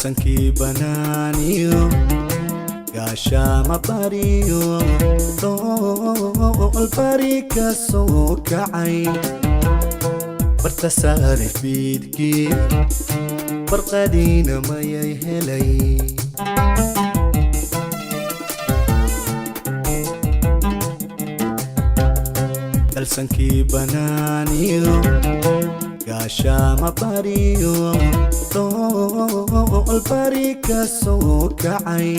dalsankii banaaniyo gaashaama bariyo dool bari ka soo kacay barta saare fiidkii barqadiina mayay helay dalsankii banaaniyo gaashaama bariyo dool bari ka soo kacay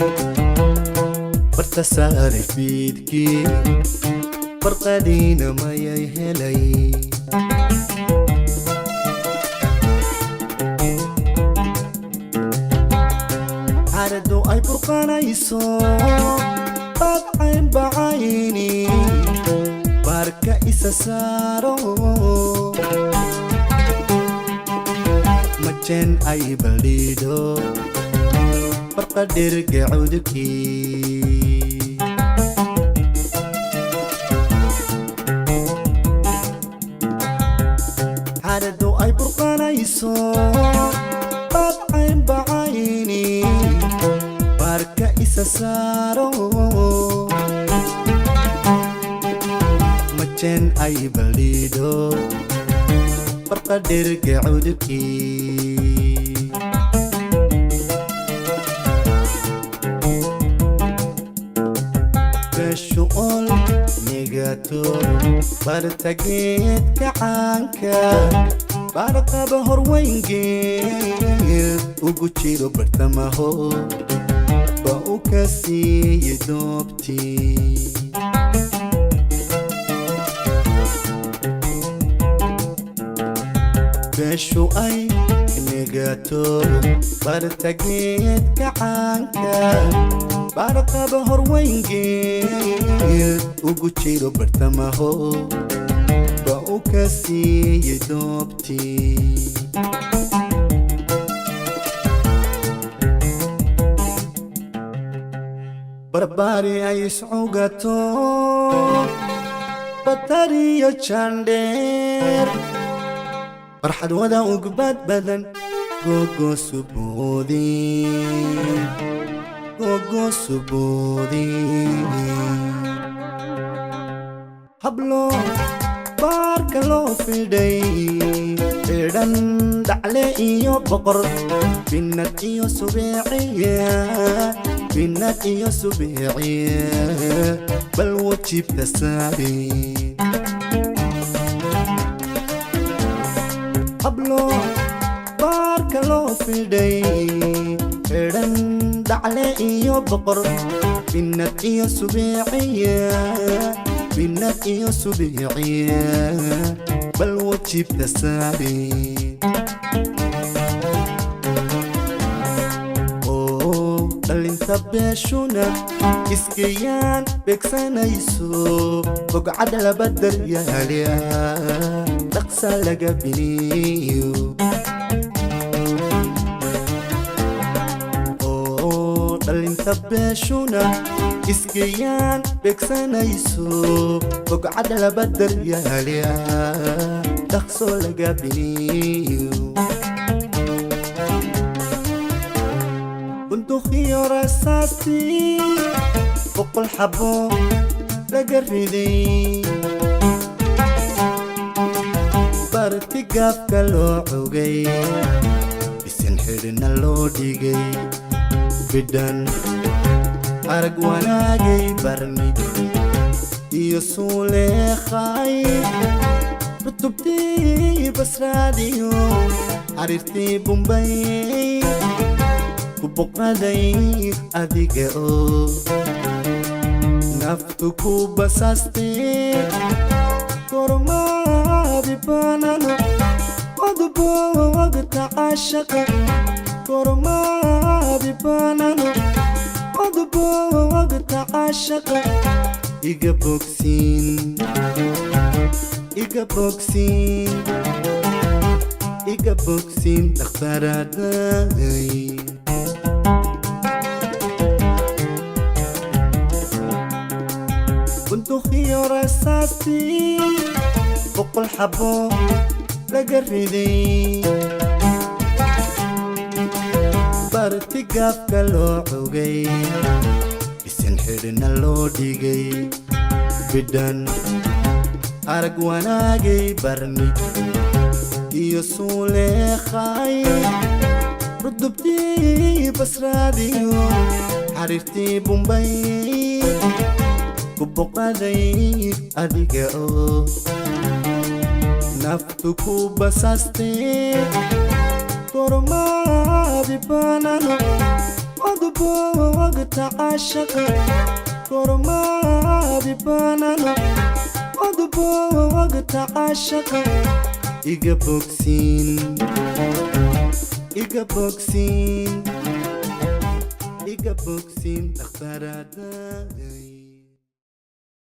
barta saare fiidkii barqadiina mayay helay xaaladdu ay burqanayso badcayn bacayni baarka isa saaro majen ay baldhiidho barqa dhirga cudubkii xaaladdu ay burqanayso badcayn bacayni baarka isa saaro majen ay baldhiidho barqa dhirga cudubkii gashu'ol negato bartageed kacaanka barqaba horweyngeed ugu jiro bartamaho ba u ka siiye doobtii gashu ay negato bartageed kacaanka barqaba horweyngeed ugu jiro bartamaho ba u ka siiye doobtii barbari ay iscugato batariyo jandheer farxad wada ugbad badan gogo suboodi hablo baarka loo fidhay xidhan dhacle iyo boqor binad iyo subeeciya bal wajibta saari hablo baarka loo fidhay xidhan dhacle iyo boqor binad iyo subeeciya bal wajibta saari oo dhalinta beeshuna iskayaan beegsanayso bogcad laba daryaaliya dhaqsa laga biniyo dhalinta beeshuna iskayaan beegsanayso bogcad laba daryaaliya dhaqso laga biniyo bunduqiyo rasaastii boqol xabo laga riday barti gaafka loo cogay bisin xidhna loo dhigay bidhan arag wanaagay barni iyo suuleekhay rutubtii basraadiyo xariirtii bumbay ku boqaday adiga oo naftu ku basaastee kormaadi banano odubogta caashaqa kormaadi banano odubogta caashaqa iga bogsiin dhakhtaraaday bunduqiyo rasaastii boqol xabo laga riday martigaafka loo xogay isin xidhna loo dhigay bidhan arag wanaagay barni iyo suuleekhay rudubtii basraadiyo xariirtii bumbay ku boqaday adiga oo naftu ku basaastay kormaadi banano odubogta caashaqa kormaadi banano odubogta caashaqa iga bogsiin dhakhtarada